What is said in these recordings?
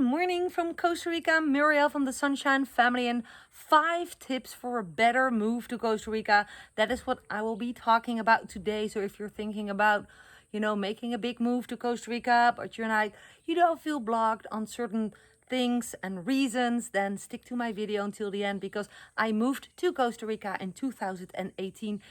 morning from Costa Rica, Muriel from the Sunshine Family, and 5 tips for a better move to Costa Rica. That is what I will be talking about today. So if you're thinking about, making a big move to Costa Rica, but you don't feel blocked on certain things and reasons, then stick to my video until the end, because I moved to Costa Rica in 2018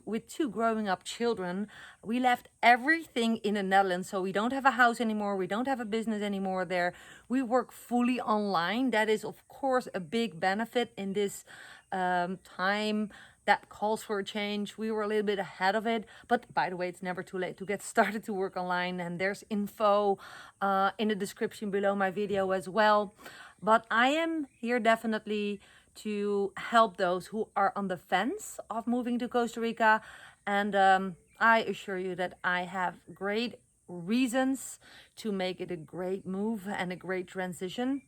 with 2 growing up children. We left everything in the Netherlands, so we don't have a house anymore, we don't have a business anymore there. We work fully online. That is of course a big benefit in this time that calls for a change. We were a little bit ahead of it, but by the way, it's never too late to get started to work online, and there's info in the description below my video as well. But I am here definitely to help those who are on the fence of moving to Costa Rica, and I assure you that I have great reasons to make it a great move and a great transition.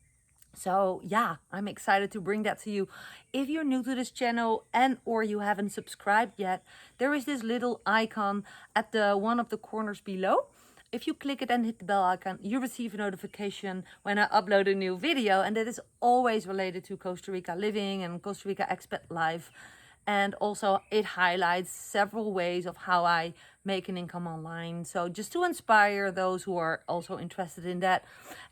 So yeah, I'm excited to bring that to you. If you're new to this channel and or you haven't subscribed yet, there is this little icon at the one of the corners below. If you click it and hit the bell icon, you receive a notification when I upload a new video, and that is always related to Costa Rica living and Costa Rica expat life. And also it highlights several ways of how I make an income online. So just to inspire those who are also interested in that.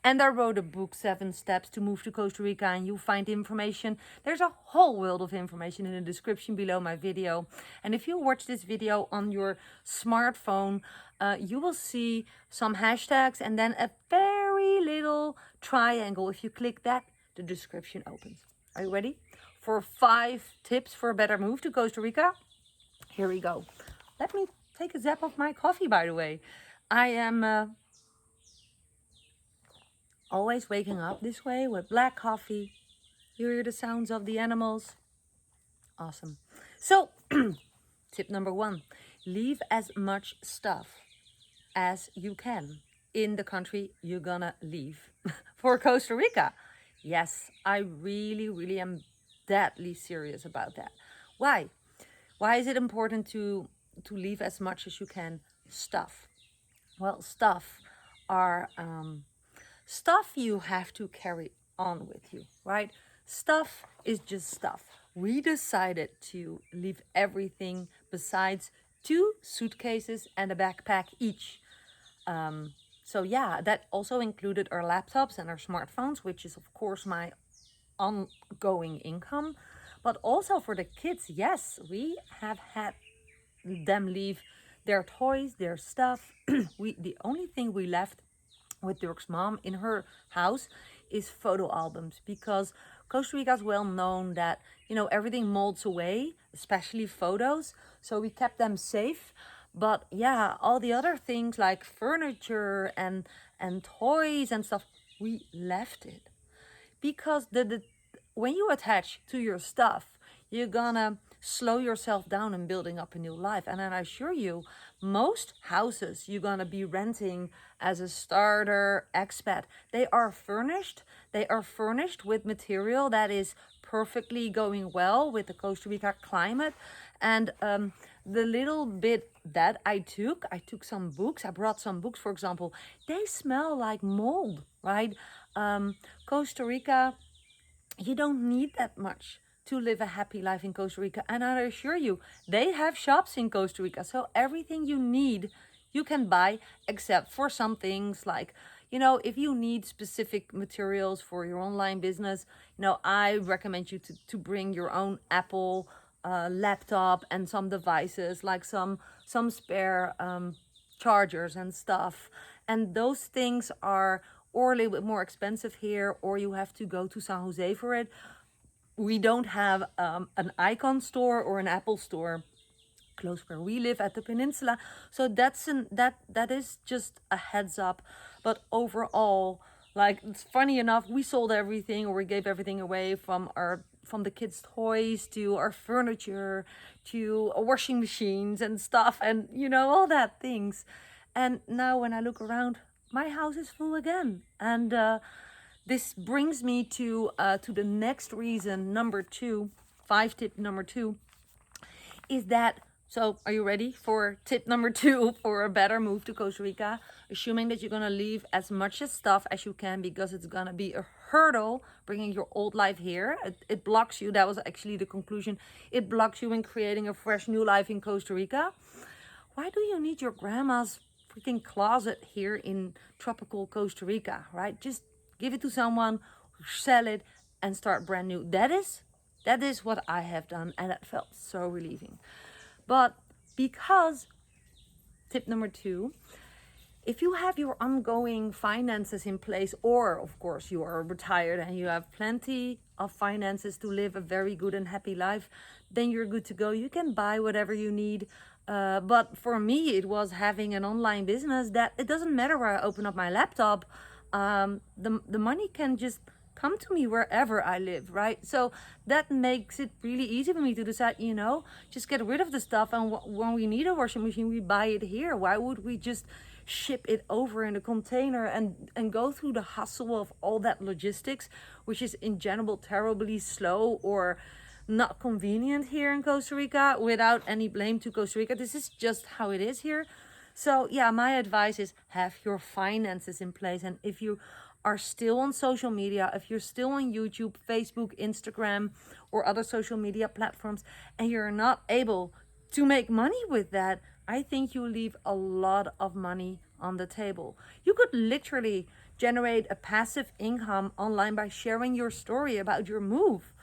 And I wrote a book, 7 Steps to Move to Costa Rica, and you'll find information. There's a whole world of information in the description below my video. And if you watch this video on your smartphone, you will see some hashtags and then a very little triangle. If you click that, the description opens. Are you ready for 5 tips for a better move to Costa Rica? Here we go. Let me take a sip of my coffee, by the way. I am always waking up this way with black coffee. You hear the sounds of the animals. Awesome. So, tip number 1, leave as much stuff as you can in the country you're gonna leave for Costa Rica. Yes, I really am deadly serious about that. Why? Why is it important to leave as much as you can? Stuff. Well, stuff are stuff you have to carry on with you, right? Stuff is just stuff. We decided to leave everything besides 2 suitcases and a backpack each. So yeah, that also included our laptops and our smartphones, which is of course my ongoing income. But also for the kids, yes, we have had them leave their toys, their stuff. The only thing we left with Dirk's mom in her house is photo albums, because Costa Rica is well known that everything molds away, especially photos, so we kept them safe. But yeah, all the other things like furniture and toys and stuff, we left it, because when you attach to your stuff, you're gonna slow yourself down in building up a new life. And I assure you, most houses you're gonna be renting as a starter expat, they are furnished. They are furnished with material that is perfectly going well with the Costa Rica climate. And the little bit that I took some books. I brought some books, for example. They smell like mold, right? Costa Rica, you don't need that much to live a happy life in Costa Rica. And I assure you, they have shops in Costa Rica. So everything you need, you can buy, except for some things like, if you need specific materials for your online business, I recommend you to bring your own Apple laptop and some devices, like some spare chargers and stuff. And those things are or a little bit more expensive here, or you have to go to San Jose for it. We don't have an Icon store or an Apple store close where we live at the peninsula, so that is just a heads up. But overall, like, it's funny enough, we sold everything, or we gave everything away, from the kids' toys to our furniture to washing machines and stuff, and all that things. And now when I look around, my house is full again. And this brings me to the next reason, number 2, 5 tip number 2, is that, so are you ready for tip number 2 for a better move to Costa Rica? assuming that you're going to leave as much as stuff as you can, because it's going to be a hurdle bringing your old life here. It blocks you. That was actually the conclusion. It blocks you in creating a fresh new life in Costa Rica. Why do you need your grandma's freaking closet here in tropical Costa Rica, right? Just give it to someone, sell it, and start brand new. That is what I have done, and it felt so relieving. But because, tip number 2, if you have your ongoing finances in place, or of course you are retired and you have plenty of finances to live a very good and happy life, then you're good to go. You can buy whatever you need. But for me, it was having an online business that it doesn't matter where I open up my laptop. The money can just come to me wherever I live, right? So that makes it really easy for me to decide, just get rid of the stuff. And when we need a washing machine, we buy it here. Why would we just ship it over in a container and go through the hustle of all that logistics, which is in general terribly slow or not convenient here in Costa Rica, without any blame to Costa Rica. This is just how it is here. So yeah, my advice is have your finances in place. And if you are still on social media, if you're still on YouTube, Facebook, Instagram, or other social media platforms, and you're not able to make money with that, I think you leave a lot of money on the table. You could literally generate a passive income online by sharing your story about your move.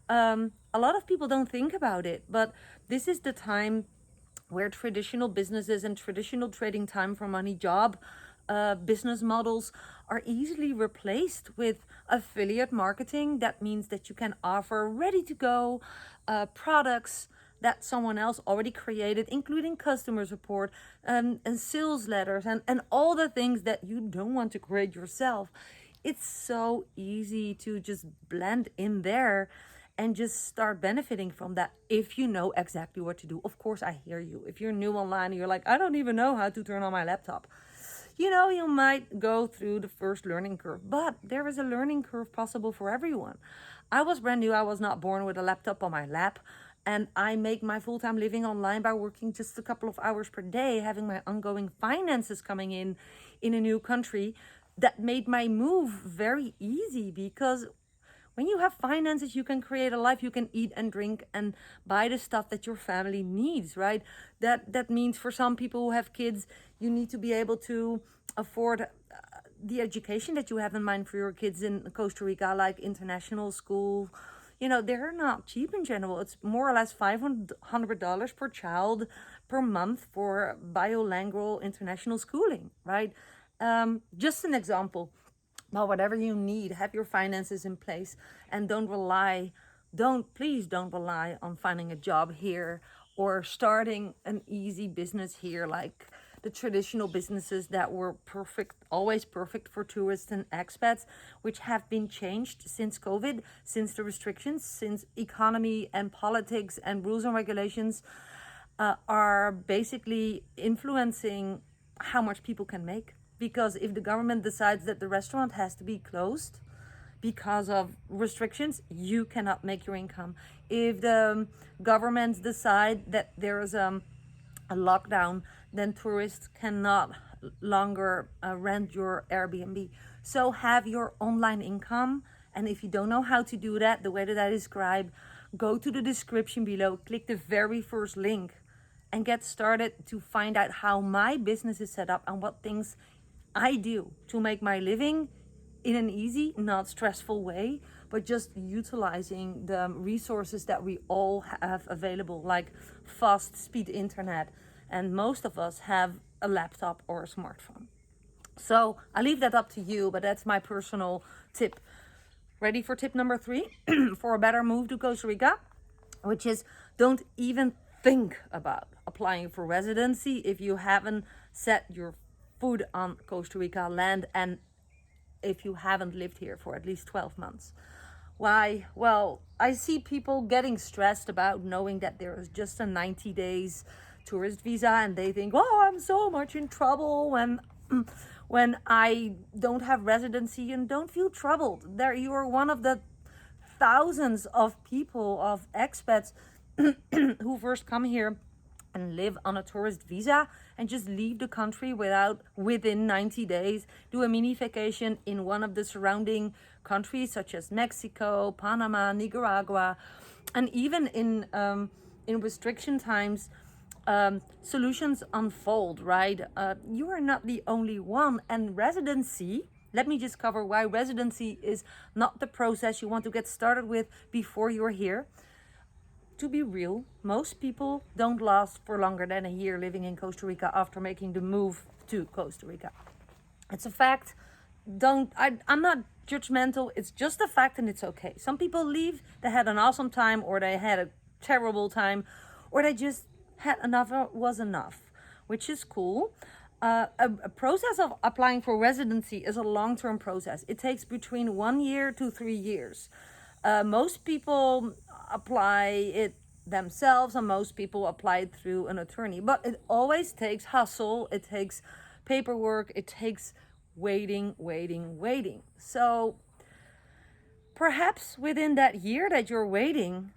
A lot of people don't think about it, but this is the time where traditional businesses and traditional trading time for money job business models are easily replaced with affiliate marketing. That means that you can offer ready to go products that someone else already created, including customer support and sales letters and all the things that you don't want to create yourself. It's so easy to just blend in there and just start benefiting from that if you know exactly what to do. Of course, I hear you. If you're new online and you're like, I don't even know how to turn on my laptop, you might go through the first learning curve, but there is a learning curve possible for everyone. I was brand new. I was not born with a laptop on my lap, and I make my full-time living online by working just a couple of hours per day, having my ongoing finances coming in a new country. That made my move very easy, because when you have finances, you can create a life. You can eat and drink and buy the stuff that your family needs, right? That means for some people who have kids, you need to be able to afford the education that you have in mind for your kids in Costa Rica, like international school. They're not cheap in general. It's more or less $500 per child per month for bilingual international schooling, right? Just an example. Well, whatever you need, have your finances in place, and please don't rely on finding a job here or starting an easy business here, like the traditional businesses that were always perfect for tourists and expats, which have been changed since COVID, since the restrictions, since economy and politics and rules and regulations are basically influencing how much people can make. Because if the government decides that the restaurant has to be closed because of restrictions, you cannot make your income. If the governments decide that there is a lockdown, then tourists cannot longer rent your Airbnb. So have your online income. And if you don't know how to do that, the way that I describe, go to the description below, click the very first link, and get started to find out how my business is set up and what things I do to make my living in an easy, not stressful way, but just utilizing the resources that we all have available, like fast speed internet. And most of us have a laptop or a smartphone. So I leave that up to you, but that's my personal tip. Ready for tip number 3 for a better move to Costa Rica, which is don't even think about applying for residency if you haven't set your foot on Costa Rica land and if you haven't lived here for at least 12 months. Why? Well, I see people getting stressed about knowing that there is just a 90 days tourist visa, and they think, oh, I'm so much in trouble when I don't have residency. And don't feel troubled. There, you are one of the thousands of people, of expats who first come here and live on a tourist visa and just leave the country within 90 days, do a mini vacation in one of the surrounding countries such as Mexico, Panama, Nicaragua, and even in restriction times, solutions unfold, right? You are not the only one. And residency, let me just cover why residency is not the process you want to get started with before you're here. To be real, most people don't last for longer than a year living in Costa Rica after making the move to Costa Rica. It's a fact. I'm not judgmental. It's just a fact, and it's okay. Some people leave, they had an awesome time, or they had a terrible time, or they just had enough, was enough, which is cool. A process of applying for residency is a long-term process. It takes between 1 year to 3 years. Most people apply it themselves, and most people apply it through an attorney. But it always takes hustle, it takes paperwork, it takes waiting. So perhaps within that year that you're waiting,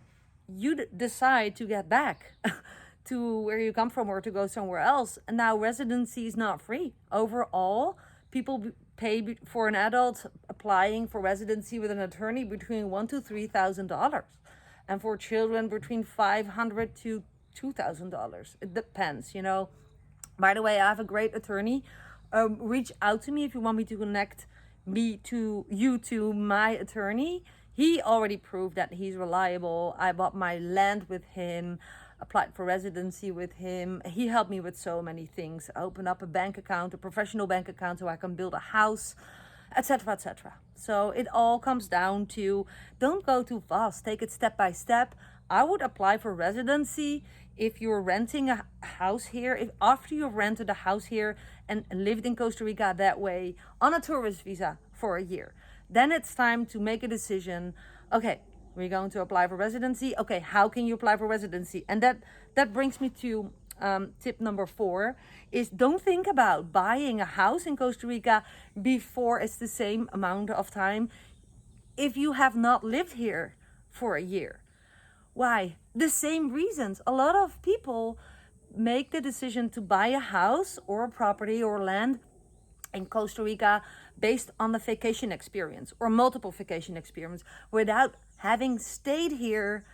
you decide to get back to where you come from or to go somewhere else. And now residency is not free. Overall, people pay for an adult applying for residency with an attorney between $1,000 to $3,000, and for children between $500 to $2,000. It depends, you know. By the way, I have a great attorney. Reach out to me if you want me to connect you to my attorney. He already proved that he's reliable. I bought my land with him, applied for residency with him. He helped me with so many things. I opened up a bank account, a professional bank account, so I can build a house, etc., etc. So it all comes down to, don't go too fast. Take it step by step. I would apply for residency if you're renting a house here, if after you've rented a house here and lived in Costa Rica that way on a tourist visa for a year. Then it's time to make a decision. Okay, we're going to apply for residency. Okay, how can you apply for residency? And that brings me to tip number 4, is don't think about buying a house in Costa Rica before it's the same amount of time if you have not lived here for a year. Why? The same reasons. A lot of people make the decision to buy a house or a property or land in Costa Rica based on the vacation experience or multiple vacation experience without having stayed here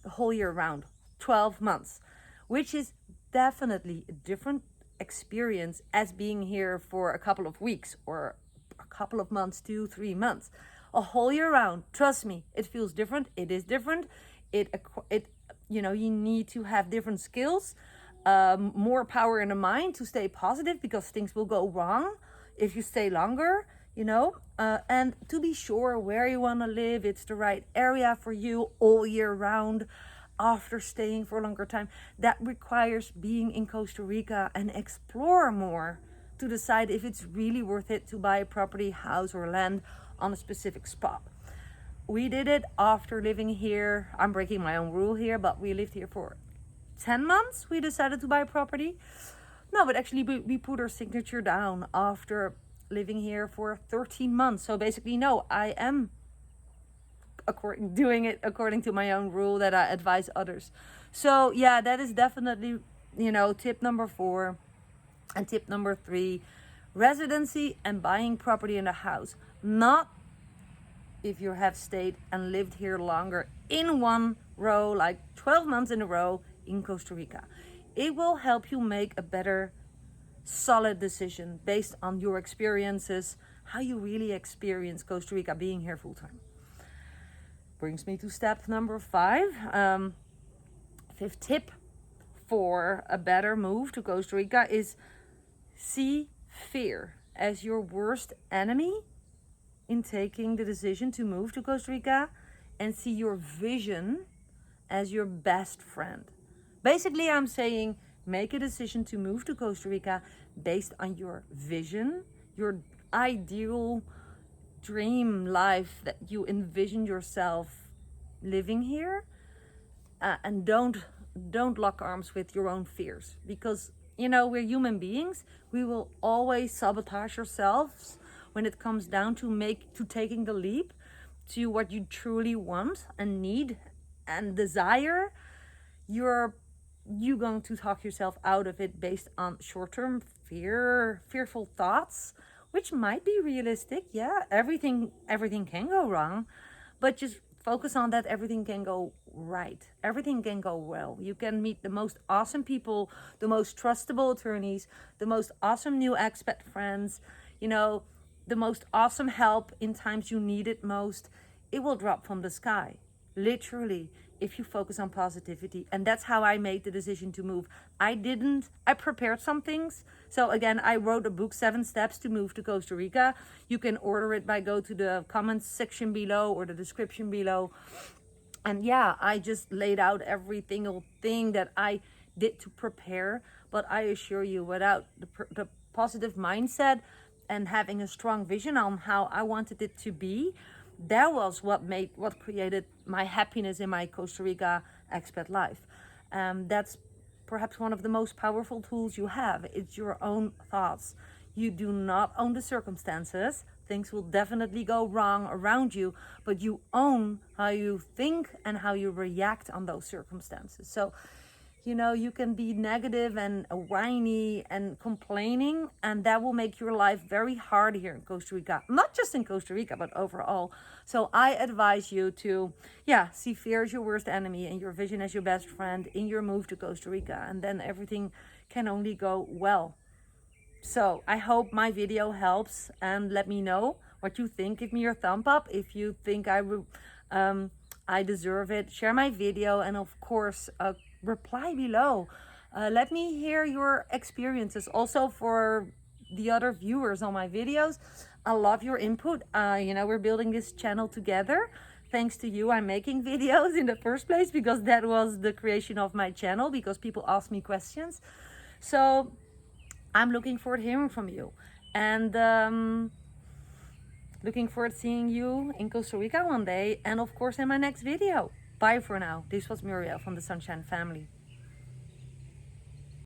the whole year round, 12 months, which is definitely a different experience as being here for a couple of weeks or a couple of months, 2-3 months. A whole year round, trust me, it feels different. It is different. You need to have different skills, more power in the mind to stay positive, because things will go wrong if you stay longer, and to be sure where you want to live, it's the right area for you all year round after staying for a longer time. That requires being in Costa Rica and explore more to decide if it's really worth it to buy a property, house, or land on a specific spot. We did it after living here. I'm breaking my own rule here, but we lived here for 10 months. We decided to buy a property. No, but actually we put our signature down after living here for 13 months. So basically, no, I am doing it according to my own rule that I advise others. So yeah, that is definitely, tip number 4. And tip number 3, residency and buying property in a house. Not if you have stayed and lived here longer in one row, like 12 months in a row in Costa Rica. It will help you make a better, solid decision based on your experiences, how you really experience Costa Rica being here full time. Brings me to step number 5. Fifth tip for a better move to Costa Rica is see fear as your worst enemy in taking the decision to move to Costa Rica, and see your vision as your best friend. Basically, I'm saying make a decision to move to Costa Rica based on your vision, your ideal dream life that you envision yourself living here, and don't lock arms with your own fears, because we're human beings. We will always sabotage ourselves when it comes down to taking the leap to what you truly want and need and desire. Your you're going to talk yourself out of it based on short-term fearful thoughts, which might be realistic. Yeah, everything can go wrong, but just focus on that everything can go right. Everything can go well. You can meet the most awesome people, the most trustable attorneys, the most awesome new expat friends, you know, the most awesome help in times you need it most. It will drop from the sky, literally, if you focus on positivity. And that's how I made the decision to move. I prepared some things. So again, I wrote a book, 7 Steps to Move to Costa Rica. You can order it by go to the comments section below or the description below. And yeah, I just laid out every single thing that I did to prepare. But I assure you, without the positive mindset and having a strong vision on how I wanted it to be, that was what created my happiness in my Costa Rica expat life. That's perhaps one of the most powerful tools you have. It's your own thoughts. You do not own the circumstances. Things will definitely go wrong around you, but you own how you think and how you react on those circumstances. So, you know, you can be negative and whiny and complaining, and that will make your life very hard here in Costa Rica. Not just in Costa Rica, but overall. So I advise you to, see fear as your worst enemy and your vision as your best friend in your move to Costa Rica. And then everything can only go well. So I hope my video helps, and let me know what you think. Give me your thumb up if you think I deserve it. Share my video, and of course, reply below. Let me hear your experiences. Also for the other viewers on my videos, I love your input. We're building this channel together. Thanks to you, I'm making videos in the first place, because that was the creation of my channel, because people ask me questions. So I'm looking forward to hearing from you, and looking forward to seeing you in Costa Rica one day, and of course in my next video. Bye for now. This was Muriel from the Sunshine Family.